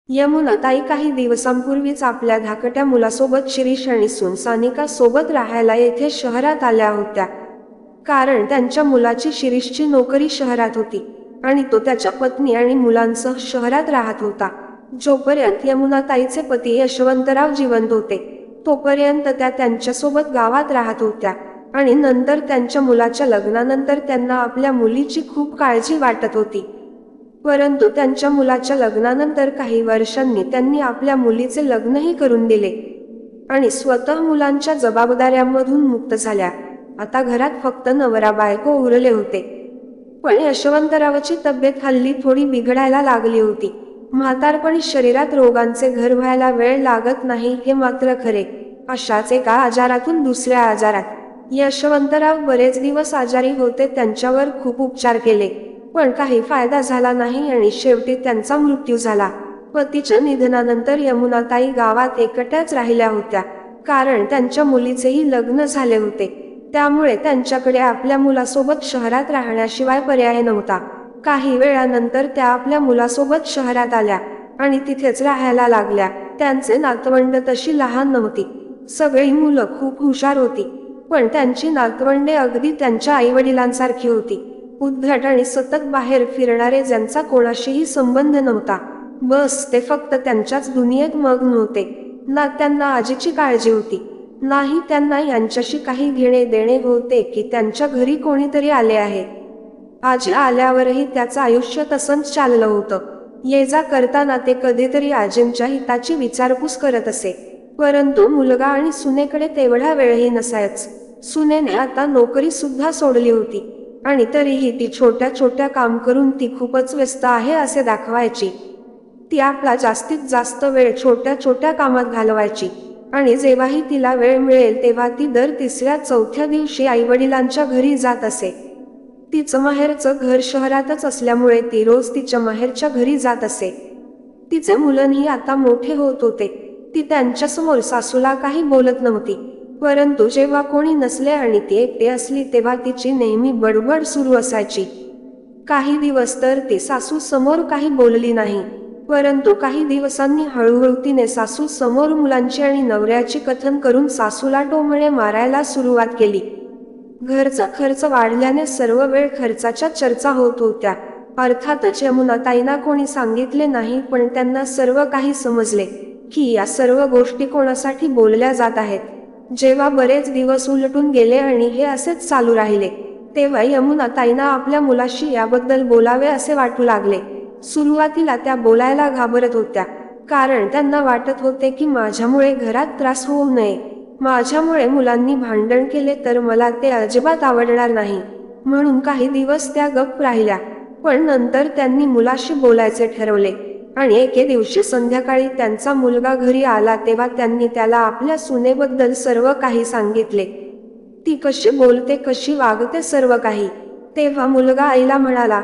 यमुनाताई काही दिवसांपूर्वीच आपल्या धाकट्या मुलासोबत शिरीष आणि सून सानिका सोबत राहायला येथे शहरात आल्या होत्या. कारण त्यांच्या मुलाची शिरीषची नोकरी शहरात होती आणि तो त्याच्या पत्नी आणि मुलांसह शहरात राहत होता. जोपर्यंत यमुनाताईचे पती यशवंतराव जिवंत होते तोपर्यंत त्या त्यांच्यासोबत गावात राहत होत्या आणि नंतर त्यांच्या मुलाच्या लग्नानंतर त्यांना आपल्या मुलीची खूप काळजी वाटत होती. परंतु त्यांच्या मुलाच्या लग्नानंतर काही वर्षांनी त्यांनी आपल्या मुलीचे लग्नही करून दिले आणि स्वतः मुलांच्या जबाबदाऱ्यांमधून मुक्त झाल्या. आता घरात फक्त नवरा बायको उरले होते. पण यशवंतरावची तब्येत हल्ली थोडी बिघडायला लागली होती. म्हातारपणी शरीरात रोगांचे घर व्हायला वेळ लागत नाही हे मात्र खरे. अशाच एका आजारातून दुसऱ्या आजारात यशवंतराव बरेच दिवस आजारी होते. त्यांच्यावर खूप उपचार केले पण काही फायदा झाला नाही आणि शेवटी त्यांचा मृत्यू झाला. पतीच्या निधनानंतर यमुनाताई गावात एकट्याच राहिल्या होत्या कारण त्यांच्या मुलीचेही लग्न झाले होते. त्यामुळे त्यांच्याकडे आपल्या मुलासोबत शहरात राहण्याशिवाय पर्याय नव्हता. काही वेळानंतर त्या आपल्या मुलासोबत शहरात आल्या आणि तिथेच राहायला लागल्या. त्यांचे नातवंड तशी लहान नव्हती. सगळी मुलं खूप हुशार होती पण त्यांची नातवंडे अगदी त्यांच्या आईवडिलांसारखी होती. उद्धट आणि सतत बाहेर फिरणारे, ज्यांचा कोणाशीही संबंध नव्हता. बस ते फक्त त्यांच्याच दुनियेत मग्न होते. ना त्यांना आजीची काळजी होती नाही त्यांना यांच्याशी काही घेणे देणे होते की त्यांच्या घरी कोणीतरी आले आहे. आजी आल्यावरही त्याचं आयुष्य तसंच चाललं होतं. ये जा करताना ते कधीतरी आजींच्या हिताची विचारपूस करत असे. परंतु मुलगा आणि सुनेकडे तेवढा वेळही नसायच. सुनेने आता नोकरी सुद्धा सोडली होती आणि तरीही ती छोट्या छोट्या काम करून ती खूपच व्यस्त आहे असे दाखवायची. ती आपला जास्तीत जास्त वेळ छोट्या छोट्या कामात घालवायची आणि जेव्हाही तिला वेळ मिळेल तेव्हा ती दर तिसऱ्या चौथ्या दिवशी आईवडिलांच्या घरी जात असे. तिचं माहेरचं घर शहरातच असल्यामुळे ती रोज तिच्या माहेरच्या घरी जात असे. तिचे मुलंही आता मोठे होत होते. ती त्यांच्यासमोर सासूला काही बोलत नव्हती. परंतु जेव्हा कोणी नसले आणि ती एकटी असली तेव्हा तिची नेहमी बडबड सुरू असायची. काही दिवस तर ती सासू समोर काही बोलली नाही. परंतु काही दिवसांनी हळूहळू तिने सासू समोर मुलांची आणि नवऱ्याची कथन करून सासूला टोमणे मारायला सुरुवात केली. घरचा खर्च वाढल्याने सर्व वेळ खर्चाच्या चर्चा होत होत्या. अर्थातच यमुनाताईंना कोणी सांगितले नाही पण त्यांना सर्व काही समजले की या सर्व गोष्टी कोणासाठी बोलल्या जात आहेत. जेव्हा बरेच दिवस उलटून गेले आणि हे असेच चालू राहिले तेव्हा यमुनाताईंना आपल्या मुलाशी याबद्दल बोलावे असे वाटू लागले. सुरुवातीला त्या बोलायला घाबरत होत्या कारण त्यांना वाटत होते की माझ्यामुळे घरात त्रास होऊ नये. माझ्यामुळे मुलांनी भांडण केले तर मला ते अजिबात आवडणार नाही. म्हणून काही दिवस त्या गप्प राहिल्या. पण नंतर त्यांनी मुलाशी बोलायचे ठरवले आणि एके दिवशी संध्याकाळी त्यांचा मुलगा घरी आला तेव्हा त्यांनी त्याला आपल्या सुनेबद्दल सर्व काही सांगितले. ती कशी बोलते, कशी वागते, सर्व काही. तेव्हा मुलगा आईला म्हणाला,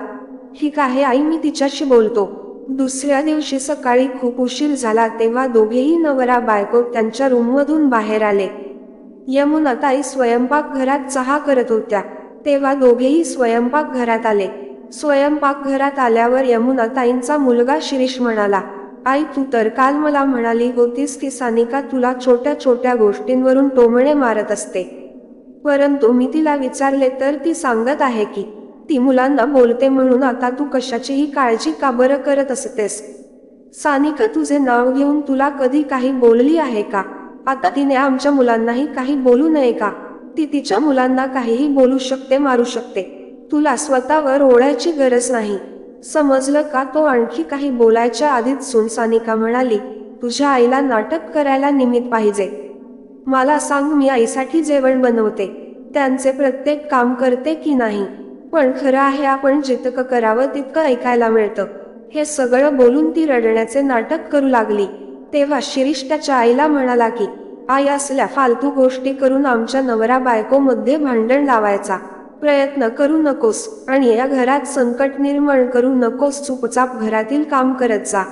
ठीक आहे आई, मी तिच्याशी बोलतो. दुसऱ्या दिवशी सकाळी खूप उशीर झाला तेव्हा दोघेही नवरा बायको त्यांच्या रूममधून बाहेर आले. यमुनाताई स्वयंपाकघरात चहा करत होत्या तेव्हा दोघेही स्वयंपाकघरात आले. स्वयंपाकघरात आल्यावर यमुनाताईंचा मुलगा शिरीष म्हणाला, आई तू तर काल मला म्हणाली होतीस की सानिका तुला छोट्या छोट्या गोष्टींवरून टोमणे मारत असते. परंतु मी तिला विचारले तर ती सांगत आहे की ती मुलांना बोलते म्हणून आता तू कशाचीही काळजी का बरं करत असतेस. सानिका तुझे नाव घेऊन तुला कधी काही बोलली आहे का? आता तिने आमच्या मुलांनाही काही बोलू नये का? ती तिच्या मुलांना काहीही बोलू शकते, मारू शकते. तुला स्वतःवर ओढायची गरज नाही, समजलं का? तो आणखी काही बोलायच्या आधीच सून सानिका म्हणाली, तुझ्या आईला नाटक करायला निमित्त पाहिजे. मला सांग, मी आईसाठी जेवण बनवते, त्यांचे प्रत्येक काम करते की नाही? पण खरं आहे आपण जितकं करावं तितकं ऐकायला मिळतं. हे सगळं बोलून ती रडण्याचे नाटक करू लागली. तेव्हा शिरीष त्याच्या आईला म्हणाला की आई असल्या फालतू गोष्टी करून आमच्या नवरा बायको मध्ये भांडण लावायचा प्रयत्न करू नकोस आणि या घरात संकट निर्माण करू नकोस. चुपचाप घरातील काम करत जा,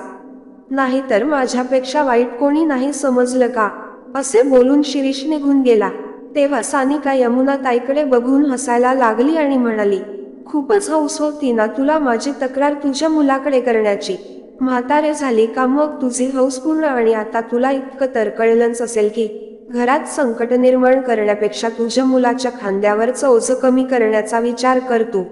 नाहीतर माझ्यापेक्षा वाईट कोणी नाही, समजलं का? असे बोलून शिरीष निघून गेला. तेव्हा सानिका यमुनाताईकडे बघून हसायला लागली आणि म्हणाली, खूपच हौस होती ना तुला माझी तक्रार तुझ्या मुलाकडे करण्याची. म्हातारे झाली का मग तुझी हौस पूर्ण, आणि आता तुला इतकं तर कळलंच असेल की घरात संकट निर्माण करण्यापेक्षा तुझ्या मुलाच्या खांद्यावरचं ओझं कमी करण्याचा विचार कर तू.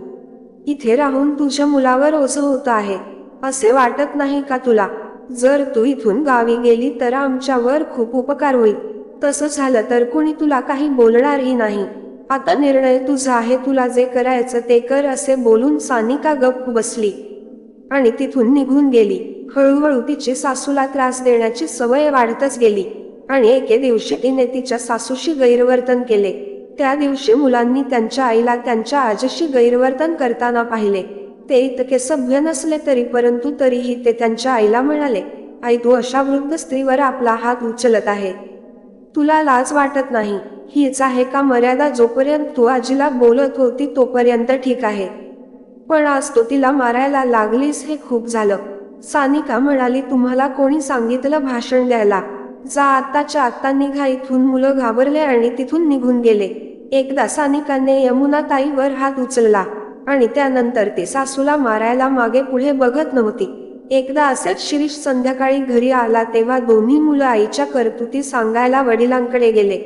इथे राहून तुझ्या मुलावर ओझं होत आहे असे वाटत नाही का तुला? जर तू इथून गावी गेली तर आमच्यावर खूप उपकार होईल. तसं झालं तर कुणी तुला काही बोलणारही नाही. आता निर्णय तुझा आहे, तुला जे करायचं ते कर असे बोलून सानिका गप्प बसली आणि तिथून निघून गेली. हळूहळू तिची सासूला त्रास देण्याची सवय वाढतच गेली आणि एके दिवशी तिने तिच्या सासूशी गैरवर्तन केले. त्या दिवशी मुलांनी त्यांच्या आईला त्यांच्या आजीशी गैरवर्तन करताना पाहिले. ते इतके सभ्य नसले तरी परंतु तरीही ते त्यांच्या आईला म्हणाले, आई तू अशा वृद्ध स्त्रीवर आपला हात उचलत आहे, तुला लाज वाटत नाही? हीच आहे का मर्यादा? जोपर्यंत तू आजीला बोलत होती तोपर्यंत ठीक आहे, पण आज तो तिला मारायला लागलीस हे खूप झालं. सानिका म्हणाली, तुम्हाला कोणी सांगितलं भाषण द्यायला? जा आत्ताच्या आत्ता निघा इथून. मुलं घाबरले आणि तिथून निघून गेले. एकदा सानिकाने यमुनाताईवर हात उचलला आणि त्यानंतर ती सासूला मारायला मागे पुढे बघत नव्हती. एकदा असेच शिरीष संध्याकाळी घरी आला तेव्हा दोन्ही मुलं आईच्या कर्तुती सांगायला वडिलांकडे गेले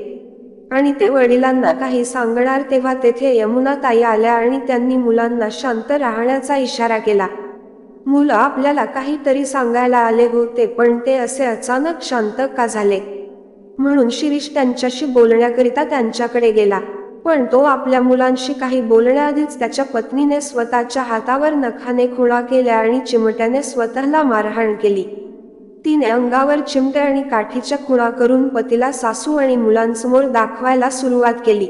आणि ते वडिलांना काही सांगणार तेव्हा तेथे यमुनाताई आल्या आणि त्यांनी मुलांना शांत राहण्याचा इशारा केला. मुलं आपल्याला काहीतरी सांगायला आले होते, पण ते असे अचानक शांत का झाले? म्हणून शिरीष त्यांच्याशी बोलण्याकरिता त्यांच्याकडे गेला, पण तो आपल्या मुलांशी काही बोलण्याआधीच त्याच्या पत्नीने स्वतःच्या हातावर नखाने खुणा केल्या आणि चिमट्याने स्वतःला मारहाण केली. तिने अंगावर चिमटे आणि काठीच्या खुणा करून पतीला सासू आणि मुलांसमोर दाखवायला सुरुवात केली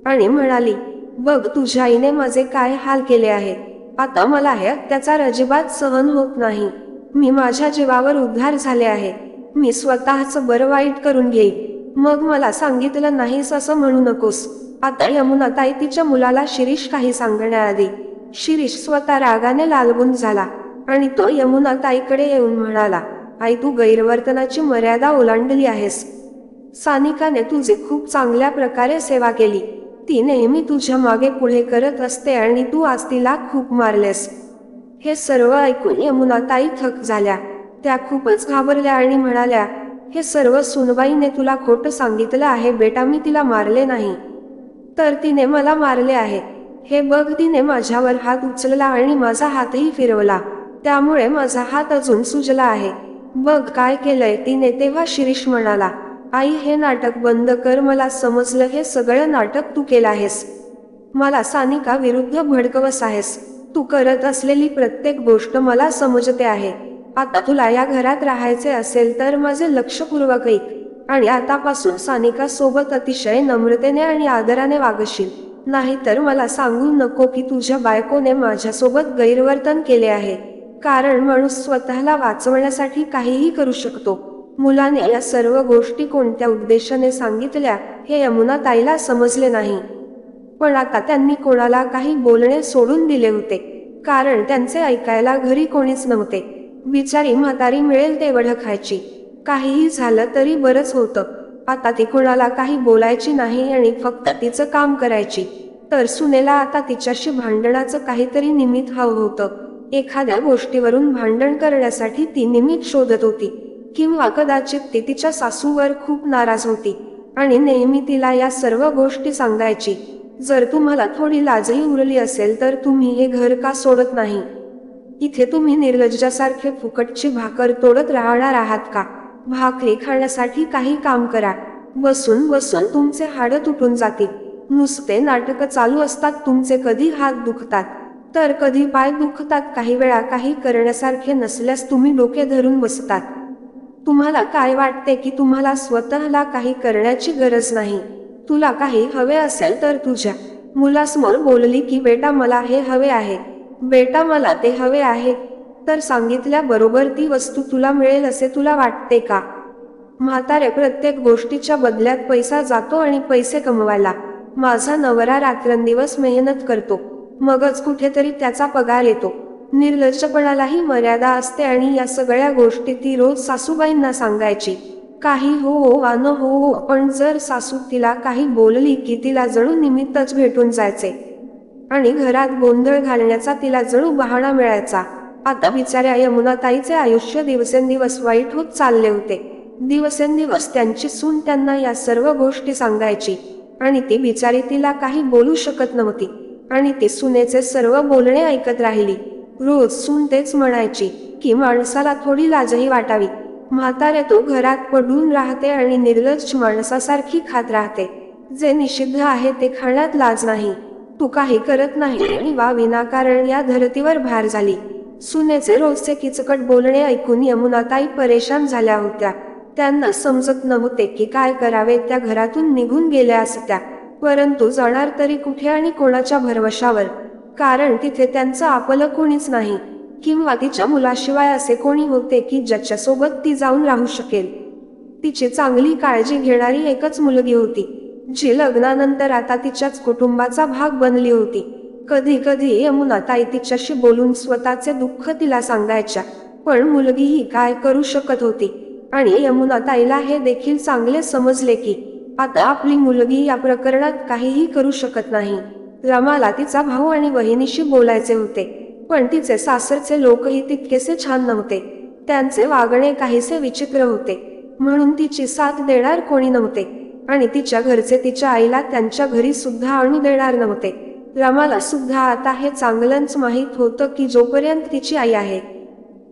आणि म्हणाली, बघ तुझ्या आईने माझे काय हाल केले आहे. आता मला हे अत्याचार अजिबात सहन होत नाही. मी माझ्या जीवावर उद्धार झाले आहे. मी स्वतःचं बरं वाईट करून घेईन. मग मला सांगितलं नाहीस असं म्हणू नकोस. आता यमुनाताई तिच्या मुलाला शिरीष काही सांगण्याआधी शिरीष स्वतः रागाने लालबुंद झाला आणि तो यमुनाताईकडे येऊन म्हणाला, आई तू गैरवर्तनाची मर्यादा ओलांडली आहेस. सानिकाने तुझी खूप चांगल्या प्रकारे सेवा केली. ती नेहमी तुझ्या मागे पुढे करत असते आणि तू आज तिला खूप मारलेस. हे सर्व ऐकून यमुनाताई थक झाल्या. त्या खूपच घाबरल्या आणि म्हणाल्या, हे सर्व सुनबाईने तुला खोटं सांगितलं आहे बेटा. मी तिला मारले नाही, तर तिने मला मारले आहे. हे बघ तिने माझ्यावर हात उचलला आणि माझा हातही फिरवला, त्यामुळे माझा हात अजून सुजला आहे. बघ काय केलंय तिने. तेव्हा शिरीष म्हणाला, आई हे नाटक बंद कर. मला समजलं हे सगळं नाटक तू केलं आहेस. मला सानिका विरुद्ध भडकवस आहेस. तू करत असलेली प्रत्येक गोष्ट मला समजते आहे. आता तुला या घरात राहायचे असेल तर माझे लक्षपूर्वक ऐक आणि आतापासून सानिका सोबत अतिशय नम्रतेने आणि आदराने वागशील. नाहीतर मला सांगू नको की तुझ्या बायकोने माझ्यासोबत गैरवर्तन केले आहे, कारण माणूस स्वतःला वाचवण्यासाठी काहीही करू शकतो. मुलाने या सर्व गोष्टी कोणत्या उद्देशाने सांगितल्या हे यमुनाताईला समजले नाही, पण आता त्यांनी कोणाला काही बोलणे सोडून दिले होते, कारण त्यांचे ऐकायला घरी कोणीच नव्हते. बिचारी म्हातारी मिळेल तेवढं खायची. काहीही झालं तरी बरंच होतं. आता ती कोणाला काही बोलायची नाही आणि फक्त तिचं काम करायची. तर सुनेला आता तिच्याशी भांडणाचं काहीतरी निमित्त हवं होतं. एखाद्या गोष्टीवरून भांडण करण्यासाठी ती निमित्त शोधत होती, किंवा कदाचित ती तिच्या सासूवर खूप नाराज होती आणि नेहमी तिला या सर्व गोष्टी सांगायची. जर तुम्हाला थोडी लाजही उरली असेल तर तुम्ही हे घर का सोडत नाही? इथे तुम्ही निर्लज्जासारखे फुकटची भाकर तोडत राहणार आहात का? भाकरी खाण्यासाठी काही काम करा. बसून बसून तुमचे हाडं तुटून जातील. नुसते नाटक चालू असतात तुमचे. कधी हात दुखतात तर कधी पाय दुखतात. काही वेळा काही करण्यासारखे नसल्यास तुम्ही डोके धरून बसतात. तुम्हाला काय वाटते की तुम्हाला स्वतःला काही करण्याची गरज नाही? तुला काही हवे असेल तर तुझ्या मुलासमोर बोलली की बेटा मला हे हवे आहे, बेटा मला ते हवे आहे, तर सांगितल्याबरोबर ती वस्तू तुला मिळेल असे तुला वाटते का? म्हातारे प्रत्येक गोष्टीच्या बदल्यात पैसा जातो आणि पैसे कमवायला माझा नवरा रात्रंदिवस मेहनत करतो, मगच कुठेतरी त्याचा पगार येतो. निर्लज्जपणालाही मर्यादा असते आणि या सगळ्या गोष्टी ती रोज सासूबाईंना सांगायची. काही हो आन हो, पण जर सासू तिला काही बोलली की तिला जणू निमित्तच भेटून जायचे आणि घरात गोंधळ घालण्याचा तिला जणू बहाणा मिळायचा. आता बिचाऱ्या यमुनाताईचे आयुष्य दिवसेंदिवस वाईट होत चालले होते. दिवसेंदिवस त्यांची सून त्यांना या सर्व गोष्टी सांगायची आणि ती बिचारी तिला काही बोलू शकत नव्हती आणि ती सुनेचे सर्व बोलणे ऐकत राहिली. रोज सून तेच म्हणायची की माणसाला थोडी लाजही वाटावी. म्हातारे तू घरात पडून राहते आणि निर्लज्ज माणसासारखी खात राहते. जे निषिद्ध आहे ते खाण्यात लाज नाही. तू काही करत नाही आणि वा विनाकारण या धरतीवर भार झाली. सुनेचे रोजचे किचकट बोलणे ऐकून यमुनाताई परेशान झाल्या होत्या. त्यांना समजत नव्हते की काय करावे. त्या घरातून निघून गेल्या असत्या, परंतु जाणार तरी कुठे आणि कोणाच्या भरवशावर, कारण तिथे त्यांचं आपलं कोणीच नाही. किंवा तिच्या मुलाशिवाय असे कोणी होते की ज्याच्यासोबत ती जाऊन राहू शकेल. तिची चांगली काळजी घेणारी एकच मुलगी होती, जी लग्नानंतर आता तिच्याच कुटुंबाचा भाग बनली होती. कधी कधी यमुनाताई तिच्याशी बोलून स्वतःचे दुःख तिला सांगायच्या, पण मुलगी ही काय करू शकत होती. आणि यमुनाताईला हे देखील चांगले समजले की आता आपली मुलगी या प्रकरणात काहीही करू शकत नाही. रमाला तिचा भाऊ आणि बहिणीशी बोलायचे होते, पण तिचे सासरचे लोकही तितकेसे छान नव्हते. त्यांचे वागणे काहीसे विचित्र होते, म्हणून तिची साथ देणार कोणी नव्हते आणि तिच्या घरचे तिच्या आईला त्यांच्या घरी सुद्धा आणू देणार नव्हते. रमाला सुद्धा आता हे चांगलंच माहीत होतं की जोपर्यंत तिची आई आहे,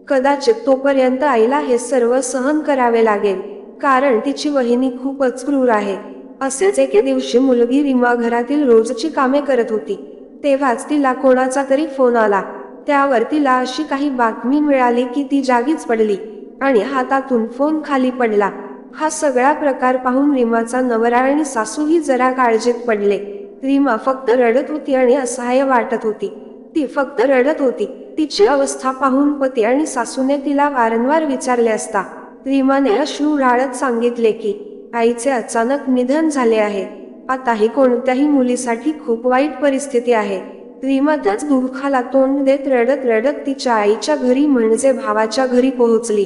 कदाचित तोपर्यंत आईला हे सर्व सहन करावे लागेल, कारण तिची वहिनी खूपच क्रूर आहे. असेच एके दिवशी मुलगी रीमा घरातील रोजची कामे करत होती, तेव्हाच तिला कोणाचा तरी फोन आला. त्यावर तिला अशी काही बातमी मिळाली की ती जागीच पडली आणि हातातून फोन खाली पडला. हा सगळा प्रकार पाहून रीमाचा नवरा आणि सासूही जरा काळजीत पडले. रीमा फक्त रडत होती आणि असहाय्य वाटत होती. ती फक्त रडत होती. तिची अवस्था पाहून पती आणि सासूने तिला वारंवार विचारले असता रीमाने अश्रू ढाळत सांगितले की आईचे अचानक निधन झाले आहे. आता ही कोणत्याही मुलीसाठी खूप वाईट परिस्थिती आहे. रीमा त्याच दुःखाला तोंड देत रडत रडत तिच्या आईच्या घरी म्हणजे भावाच्या घरी पोहोचली,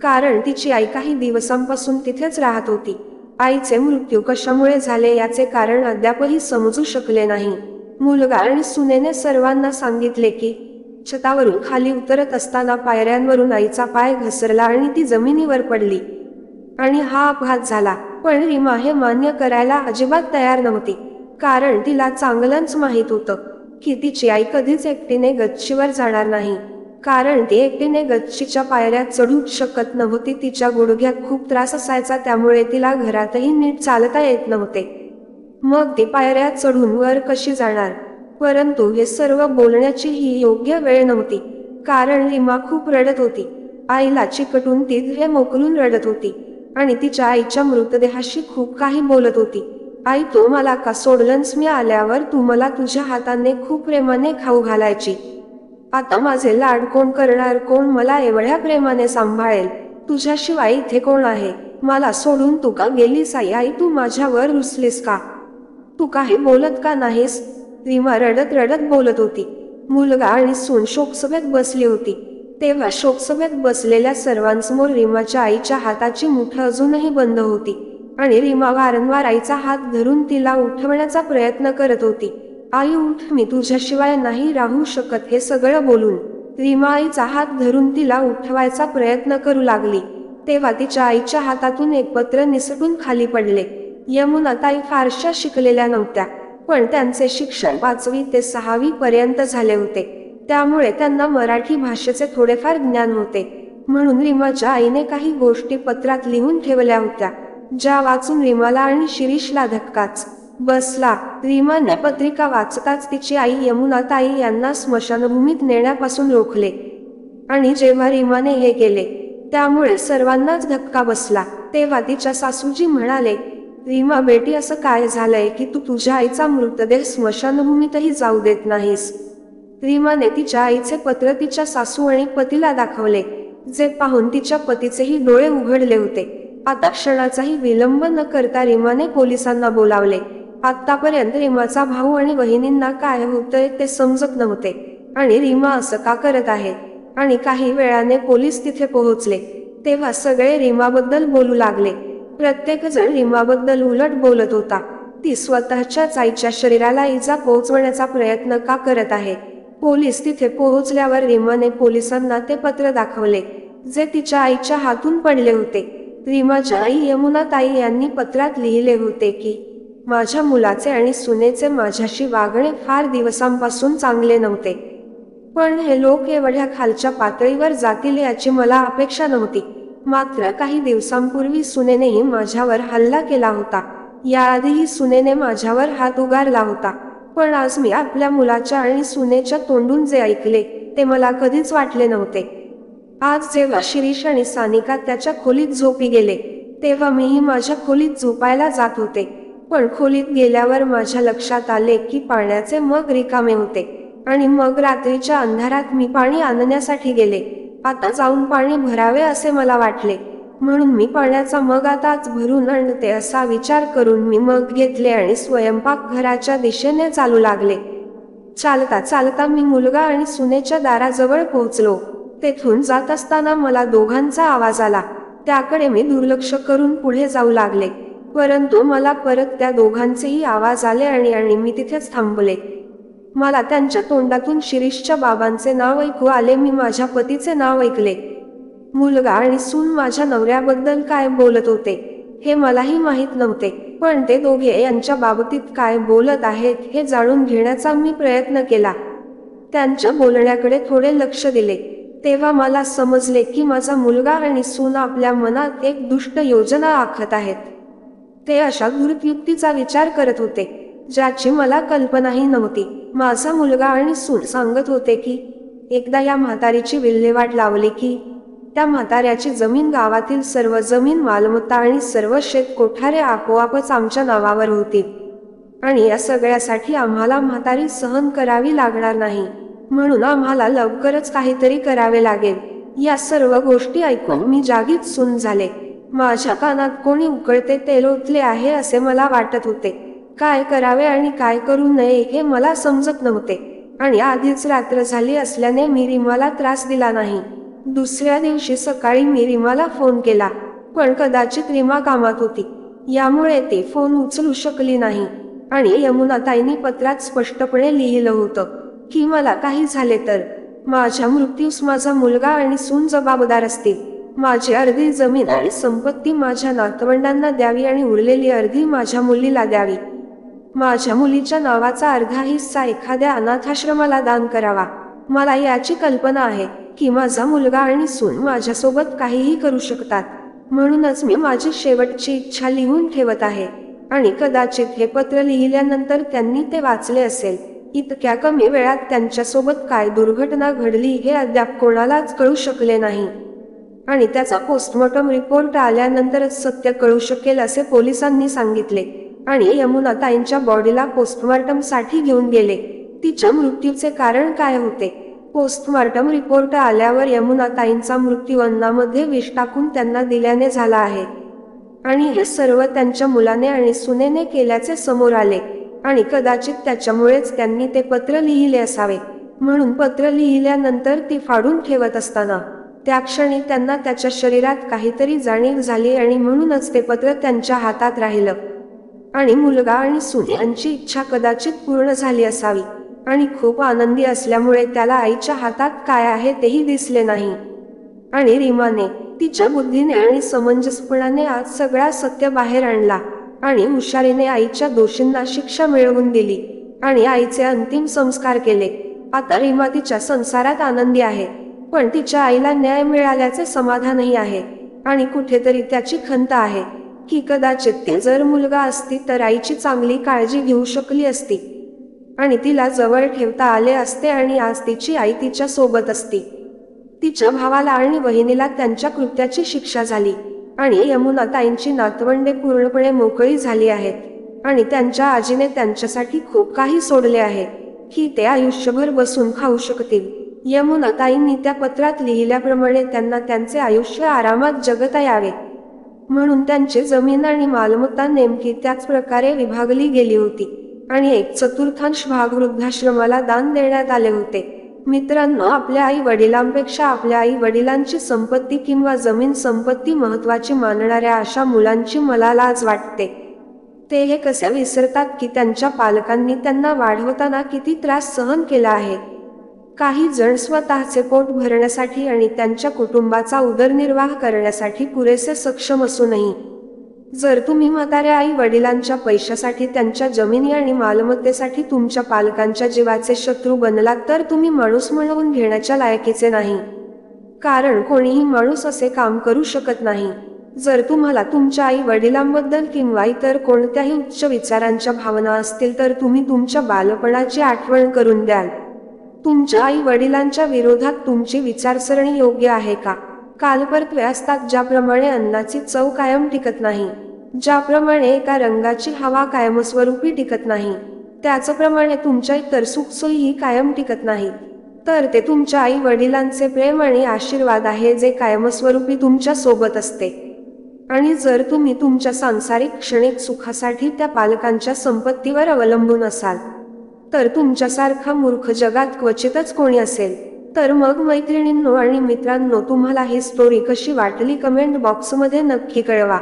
कारण तिची आई काही दिवसांपासून तिथेच राहत होती. आईचे मृत्यू कशामुळे झाले याचे कारण अद्यापही समजू शकले नाही. मुलगा आणि सुनेने सर्वांना सांगितले की छतावरून खाली उतरत असताना पायऱ्यांवरून आईचा पाय घसरला आणि ती जमिनीवर पडली आणि हा अपघात झाला. पण रीमा हे मान्य करायला अजिबात तयार नव्हती, कारण तिला चांगलंच माहीत होतं की तिची आई कधीच एकटीने गच्चीवर जाणार नाही, कारण ती एकटीने गच्चीच्या पायऱ्या चढूच शकत नव्हती. तिच्या गुडघ्यात खूप त्रास असायचा, त्यामुळे तिला घरातही नीट चालता येत नव्हते. मग ती पायऱ्या चढून वर कशी जाणार. परंतु हे सर्व बोलण्याची ही योग्य वेळ नव्हती, कारण रीमा खूप रडत होती. आईला चिकटून ती धैर्य मोकलून रडत होती आणि तिच्या आईच्या मृतदेहाशी खूप काही बोलत होती. आई, तू मला का सोडलंस? मी आल्यावर तू मला तुझ्या हाताने खूप प्रेमाने खाऊ घालायची. आता माझे लाड कोण करणार? कोण मला एवढ्या प्रेमाने सांभाळेल? तुझ्याशिवाय इथे कोण आहे? मला सोडून तू का गेलीस? आई, आई, तू माझ्यावर रुसलीस का? तू काही बोलत का नाहीस? रीमा रडत रडत बोलत होती. मुलगा आणि सून शोकसभेत बसली होती. तेव्हा शोकसभेत बसलेल्या सर्वांसमोर रीमाच्या आईच्या हाताची मुठ अजूनही बंद होती आणि रीमा वारंवार आईचा हात धरून तिला उठवण्याचा प्रयत्न करत होती. आई, उठ, मी तुझ्याशिवाय नाही राहू शकत. हे सगळं बोलून रीमा आईचा हात धरून तिला उठवायचा प्रयत्न करू लागली. तेव्हा तिच्या आईच्या हातातून एक पत्र निसटून खाली पडले. यमुनाताई फारशा शिकलेल्या नव्हत्या, पण त्यांचे शिक्षण 5वी ते 6वी पर्यंत झाले होते, त्यामुळे त्यांना मराठी भाषेचे थोडेफार ज्ञान होते. म्हणून रीमाच्या आईने काही गोष्टी पत्रात लिहून ठेवल्या होत्या, ज्या वाचून रीमाला आणि शिरीषला धक्काच बसला. रीमाने पत्रिका वाचताच तिची आई यमुनाताई यांना स्मशानभूमीत नेण्यापासून रोखले आणि जेव्हा रीमाने हे केले त्यामुळे सर्वांनाच धक्का बसला. तेव्हा तिच्या सासूजी म्हणाले, रीमा बेटी, असं काय झालंय की तू तुझ्या आईचा मृतदेह स्मशानभूमीतही जाऊ देत नाहीस? रीमाने तिच्या आईचे पत्र तिच्या सासू आणि पतीला दाखवले, जे पाहून तिच्या पतीचेही डोळे उघडले होते. आता क्षणाचाही विलंब न करता रीमाने पोलिसांना बोलावले. आतापर्यंत रीमाचा भाऊ आणि बहिणींना काय होतंय ते समजत नव्हते आणि रीमा असं का करत आहे. आणि काही वेळाने पोलीस तिथे पोहोचले. तेव्हा सगळे रीमाबद्दल बोलू लागले. प्रत्येक जण रीमाबद्दल उलट बोलत होता. ती स्वतःच्याच आईच्या शरीराला इजा पोहोचवण्याचा प्रयत्न का करत आहे? पोलीस तिथे पोहोचल्यावर रीमाने पोलिसांना ते पत्र दाखवले, जे तिच्या आईच्या हातून पडले होते. रीमाच्या आई यमुनाताई यांनी पत्रात लिहिले होते की माझ्या मुलाचे आणि सुनेचे माझ्याशी वागणे फार दिवसांपासून चांगले नव्हते, पण हे लोक एवढ्या खालच्या पातळीवर जातील याची मला अपेक्षा नव्हती. मात्र काही दिवसांपूर्वी सुनेनेही माझ्यावर हल्ला केला होता. याआधीही सुनेने माझ्यावर हात उगारला होता, पण आज मी आपल्या मुलाच्या आणि सुनेच्या तोंडून जे ऐकले ते मला कधीच वाटले नव्हते. आज जेव्हा शिरीष आणि सानिका त्याच्या खोलीत झोपी गेले, तेव्हा मीही माझ्या खोलीत झोपायला जात होते. पण खोलीत गेल्यावर माझ्या लक्षात आले की पाण्याचे मग रिकामे होते आणि मग रात्रीच्या अंधारात मी पाणी आणण्यासाठी गेले. आता जाऊन पाणी भरावे असे मला वाटले, म्हणून मी पाण्याचा मग आताच भरून आणते असा विचार करून मी मग घेतले आणि स्वयंपाकघराच्या दिशेने चालू लागले. चालता चालता मी मुलगा आणि सुनेच्या दाराजवळ पोहोचलो. तेथून जात असताना मला दोघांचा आवाज आला. त्याकडे मी दुर्लक्ष करून पुढे जाऊ लागले, परंतु मला परत त्या दोघांचेही आवाज आले आणि मी तिथेच थांबले. मला त्यांच्या तोंडातून शिरीषच्या बाबांचे नाव ऐकू आले. मी माझ्या पतीचे नाव ऐकले. मुलगा आणि सून माझ्या नवऱ्याबद्दल काय बोलत होते हे मलाही माहीत नव्हते, पण ते दोघे यांच्या बाबतीत काय बोलत आहेत हे जाणून घेण्याचा मी प्रयत्न केला. त्यांच्या बोलण्याकडे थोडे लक्ष दिले तेव्हा मला समजले की माझा मुलगा आणि सून आपल्या मनात एक दुष्ट योजना आखत आहेत. ते अशा दुर्युक्तीचा विचार करत होते ज्याची मला कल्पनाही नव्हती. माझा मुलगा आणि सून सांगत होते की एकदा या म्हातारीची विल्हेवाट लावली की त्या म्हाताऱ्याची जमीन, गावातील सर्व जमीन मालमत्ता आणि सर्व शेत कोठारे आपोआपच आमच्या नावावर होतील आणि या सगळ्यासाठी आम्हाला म्हातारी सहन करावी लागणार नाही, म्हणून आम्हाला लवकरच काहीतरी करावे लागेल. या सर्व गोष्टी ऐकून मी जागीच सून झाले. माझ्या कानात कोणी उकळते तेल ओतले आहे असे मला वाटत होते. काय करावे आणि काय करू नये हे मला समजत नव्हते आणि आधीच रात्र झाली असल्याने मी रीमाला त्रास दिला नाही. दुसऱ्या दिवशी सकाळी मी रीमाला फोन केला, पण कदाचित रीमा कामात होती, यामुळे ती फोन उचलू शकली नाही. आणि यमुनाताईंनी पत्रात स्पष्टपणे लिहिलं होतं की मला काही झाले तर माझ्या मृत्यूस माझा मुलगा आणि सून जबाबदार असतील. माझी अर्धी जमीन आणि संपत्ती माझ्या नातवंडांना द्यावी आणि उरलेली अर्धी माझ्या मुलीला द्यावी. माझ्या मुलीच्या नावाचा अर्धा हिस्सा एखाद्या अनाथाश्रमाला दान करावा. मला याची कल्पना आहे की माझा मुलगा आणि सून माझ्यासोबत काहीही करू शकतात, म्हणूनच मी माझी शेवटची इच्छा लिहून ठेवत आहे. आणि कदाचित हे पत्र लिहिल्यानंतर त्यांनी ते वाचले असेल. इतक्या कमी वेळात त्यांच्यासोबत काय दुर्घटना घडली हे अद्याप कोणालाच कळू शकले नाही आणि त्याचा पोस्टमॉर्टम रिपोर्ट आल्यानंतरच सत्य कळू शकेल असे पोलिसांनी सांगितले. आणि यमुनाताईंच्या बॉडीला पोस्टमॉर्टमसाठी घेऊन गेले. तिच्या मृत्यूचे कारण काय होते? पोस्टमॉर्टम रिपोर्ट आल्यावर यमुनाताईंचा मृत्यू अन्नामध्ये विष टाकून त्यांना दिल्याने झाला आहे आणि हे सर्व त्यांच्या मुलाने आणि सुनेने केल्याचे समोर आले आणि कदाचित त्याच्यामुळेच त्यांनी ते पत्र लिहिले असावे. म्हणून पत्र लिहिल्यानंतर ती फाडून ठेवत असताना त्या क्षणी त्यांना त्याच्या शरीरात काहीतरी जाणीव झाली आणि म्हणूनच ते पत्र त्यांच्या हातात राहिलं आणि मुलगा आणि सून यांची इच्छा कदाचित पूर्ण झाली असावी आणि खूप आनंदी असल्यामुळे त्याला आईच्या हातात काय आहे तेही दिसले नाही. आणि रीमाने तिच्या बुद्धीने आणि समंजसपणाने आज सगळा सत्य बाहेर आणला आणि हुशारीने आईच्या दोषींना शिक्षा मिळवून दिली आणि आईचे अंतिम संस्कार केले. आता रीमा तिच्या संसारात आनंदी आहे, पण तिच्या आईला न्याय मिळाल्याचे समाधानही आहे आणि कुठेतरी त्याची खंत आहे की कदाचित ती जर मुलगा असती तर आईची चांगली काळजी घेऊ शकली असती आणि तिला जवळ ठेवता आले असते आणि आज तिची आई तिच्या सोबत असती. तिच्या भावाला आणि बहिणीला त्यांच्या कृत्याची शिक्षा झाली आणि यमुनाताईंची नातवंडे पूर्णपणे मोकळी झाली आहेत आणि त्यांच्या आजीने त्यांच्यासाठी खूप काही सोडले आहे की ते आयुष्यभर बसून खाऊ शकतील. यमुनाताईंनी त्या पत्रात लिहिल्याप्रमाणे त्यांना त्यांचे आयुष्य आरामात जगता यावे म्हणून त्यांची जमीन आणि मालमत्ता नेमकी त्याच प्रकारे विभागली गेली होती आणि 1/4 भाग वृद्धाश्रमाला दान देण्यात आले होते. मित्रांनो, आपल्या आई वडिलांपेक्षा आपल्या आई वडिलांची संपत्ती किंवा जमीन संपत्ती महत्त्वाची मानणाऱ्या अशा मुलांची मला लाज वाटते. ते हे कसे विसरतात की त्यांच्या पालकांनी त्यांना वाढवताना किती त्रास सहन केला आहे. काही जण स्वतःचे पोट भरण्यासाठी आणि त्यांच्या कुटुंबाचा उदरनिर्वाह करण्यासाठी पुरेसे सक्षम असूनही जर तुम्ही म्हाताऱ्या आई वडिलांच्या पैशासाठी, त्यांच्या जमिनी आणि मालमत्तेसाठी तुमच्या पालकांच्या जीवाचे शत्रू बनलात तर तुम्ही माणूस म्हणवून घेण्याच्या लायकीचे नाही. कारण कोणीही माणूस असे काम करू शकत नाही. जर तुम्हाला तुमच्या आई वडिलांबद्दल किंवा इतर कोणत्याही उच्च विचारांच्या भावना असतील तर तुम्ही तुमच्या बालपणाची आठवण करून द्याल. तुमच्या आई वडिलांच्या विरोधात तुमची विचारसरणी योग्य आहे का? कालपरत्वे असतात ज्याप्रमाणे अन्नाची चव कायम टिकत नाही, ज्याप्रमाणे एका रंगाची हवा कायमस्वरूपी टिकत नाही, त्याचप्रमाणे तुमच्या इतर सुखसोयीही कायम टिकत नाहीत. तर ते तुमच्या आई वडिलांचे प्रेम आणि आशीर्वाद आहे जे कायमस्वरूपी तुमच्या सोबत असते. आणि जर तुम्ही तुमच्या सांसारिक क्षणिक सुखासाठी त्या पालकांच्या संपत्तीवर अवलंबून असाल तर तुमच्यासारखा मूर्ख जगात क्वचितच कोणी असेल. तर मग मैत्रिणींनो आणि मित्रांनो, तुम्हाला ही स्टोरी कशी वाटली कमेंट बॉक्समध्ये नक्की कळवा.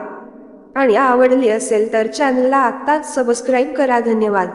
आणि आवडली असेल तर चॅनलला आत्ताच सबस्क्राईब करा. धन्यवाद.